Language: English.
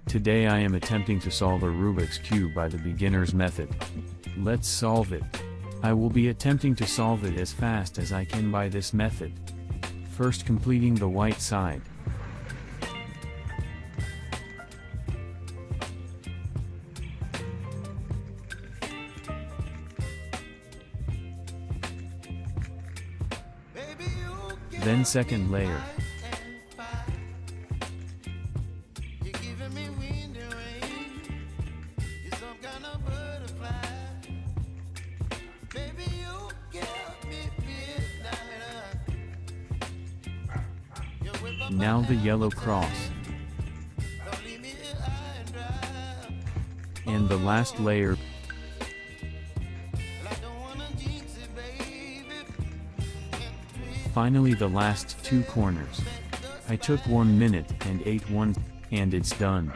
Today I am attempting to solve a Rubik's Cube by the beginner's method. Let's solve it. I will be attempting to solve it as fast as I can by this method. First completing the white side. Then second layer. Now the yellow cross. And the last layer. Finally the last two corners. I took 1 minute and ate one, and it's done.